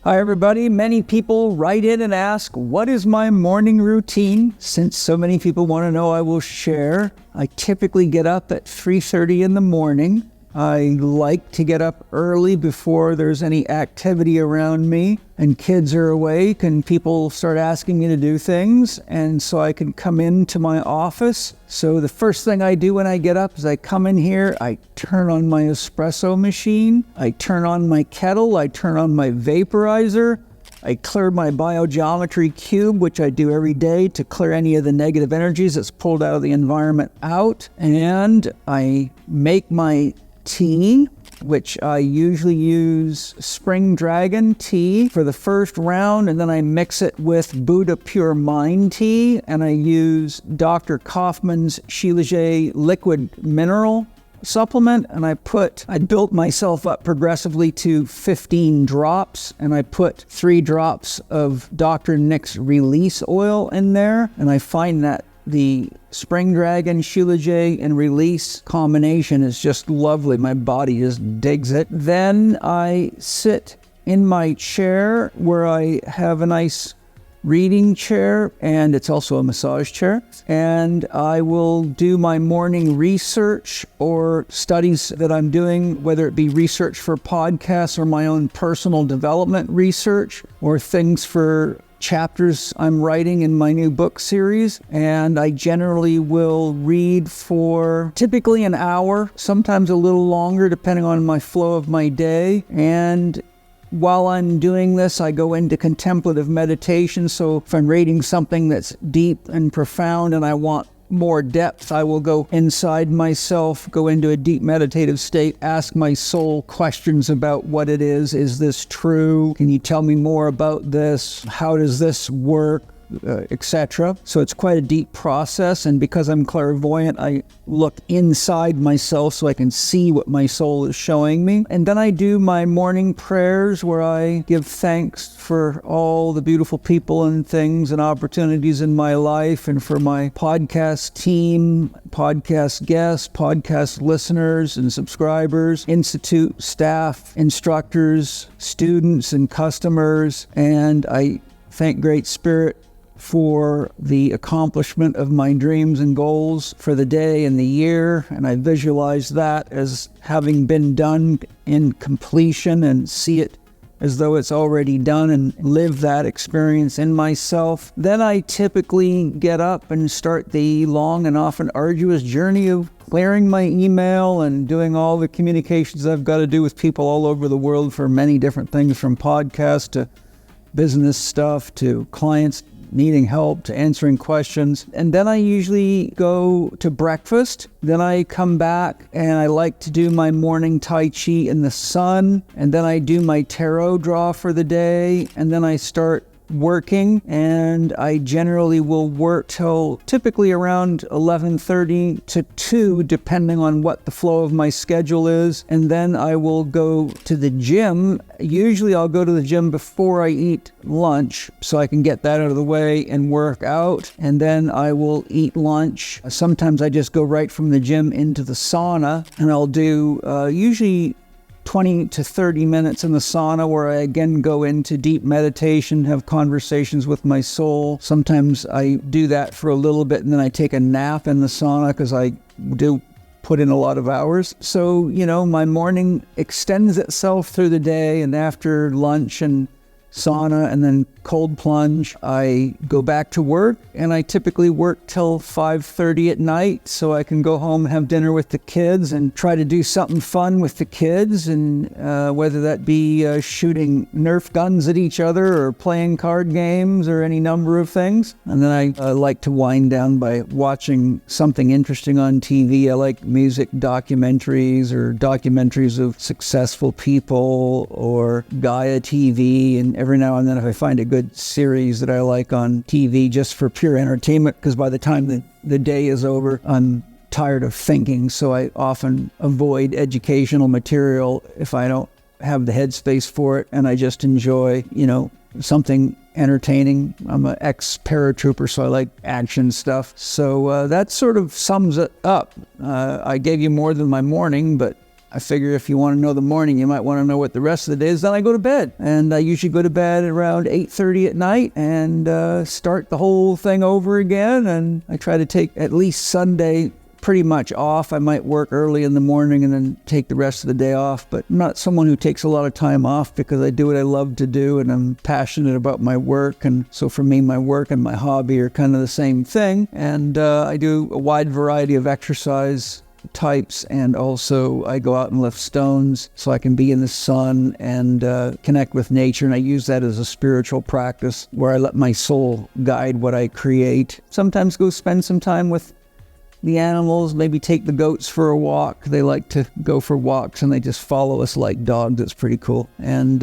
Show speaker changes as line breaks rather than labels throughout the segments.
Hi, everybody. Many people write in and ask, what is my morning routine? Since so many people want to know, I will share. I typically get up at 3:30 in the morning. I like to get up early before there's any activity around me and kids are awake and people start asking me to do things, and so I can come into my office. So the first thing I do when I get up is I come in here, I turn on my espresso machine, I turn on my kettle, I turn on my vaporizer, I clear my biogeometry cube, which I do every day to clear any of the negative energies that's pulled out of the environment out, and I make my tea, which I usually use Spring Dragon tea for the first round, and then I mix it with Buddha Pure Mind tea, and I use Dr. Kaufman's Shilajit liquid mineral supplement, and I built myself up progressively to 15 drops, and I put 3 drops of Dr. Nick's release oil in there, and I find that the Spring Dragon, Shilajit, and Release combination is just lovely. My body just digs it. Then I sit in my chair where I have a nice reading chair, and it's also a massage chair, and I will do my morning research or studies that I'm doing, whether it be research for podcasts or my own personal development research or things for chapters I'm writing in my new book series. And I generally will read for typically an hour, sometimes a little longer depending on my flow of my day. And while I'm doing this, I go into contemplative meditation. So if I'm reading something that's deep and profound and I want more depth, I will go inside myself, go into a deep meditative state, ask my soul questions about what it is. Is this true? Can you tell me more about this? How does this work? Etc. So it's quite a deep process, and because I'm clairvoyant, I look inside myself so I can see what my soul is showing me. And then I do my morning prayers where I give thanks for all the beautiful people and things and opportunities in my life, and for my podcast team, podcast guests, podcast listeners and subscribers, institute staff, instructors, students, and customers. And I thank Great Spirit for the accomplishment of my dreams and goals for the day and the year, and I visualize that as having been done in completion and see it as though it's already done and live that experience in myself. Then I typically get up and start the long and often arduous journey of clearing my email and doing all the communications I've got to do with people all over the world for many different things, from podcasts to business stuff to clients needing help to answering questions. And then I usually go to breakfast. Then I come back and I like to do my morning Tai Chi in the sun. And then I do my tarot draw for the day. And then I start working, and I generally will work till typically around 11:30 to 2, depending on what the flow of my schedule is. And then I will go to the gym. Usually I'll go to the gym before I eat lunch so I can get that out of the way and work out. And then I will eat lunch. Sometimes I just go right from the gym into the sauna, and I'll do usually 20 to 30 minutes in the sauna, where I again go into deep meditation, have conversations with my soul. Sometimes I do that for a little bit and then I take a nap in the sauna because I do put in a lot of hours. So, my morning extends itself through the day, and after lunch and sauna and then cold plunge, I go back to work, and I typically work till 5:30 at night so I can go home and have dinner with the kids and try to do something fun with the kids, and whether that be shooting Nerf guns at each other or playing card games or any number of things. And then I like to wind down by watching something interesting on TV. I like music documentaries or documentaries of successful people or Gaia TV, and every now and then if I find a good series that I like on TV just for pure entertainment, because by the time the day is over, I'm tired of thinking, so I often avoid educational material if I don't have the headspace for it, and I just enjoy, something entertaining. I'm an ex-paratrooper, so I like action stuff. So that sort of sums it up. I gave you more than my morning, but I figure if you want to know the morning, you might want to know what the rest of the day is. Then I go to bed, and I usually go to bed around 8:30 at night and start the whole thing over again. And I try to take at least Sunday pretty much off. I might work early in the morning and then take the rest of the day off, but I'm not someone who takes a lot of time off because I do what I love to do and I'm passionate about my work. And so for me, my work and my hobby are kind of the same thing. And I do a wide variety of exercise types, and also I go out and lift stones so I can be in the sun and connect with nature, and I use that as a spiritual practice where I let my soul guide what I create. Sometimes go spend some time with the animals, maybe take the goats for a walk. They like to go for walks and they just follow us like dogs. It's pretty cool. And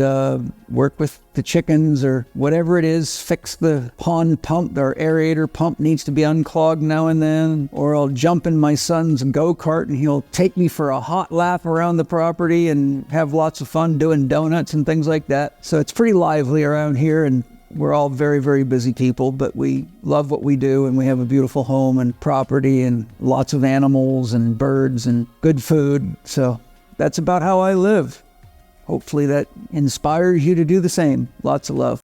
work with the chickens or whatever it is, fix the pond pump. Our aerator pump needs to be unclogged now and then. Or I'll jump in my son's go-kart and he'll take me for a hot lap around the property and have lots of fun doing donuts and things like that. So it's pretty lively around here, and we're all very, very busy people, but we love what we do, and we have a beautiful home and property and lots of animals and birds and good food. So that's about how I live. Hopefully that inspires you to do the same. Lots of love.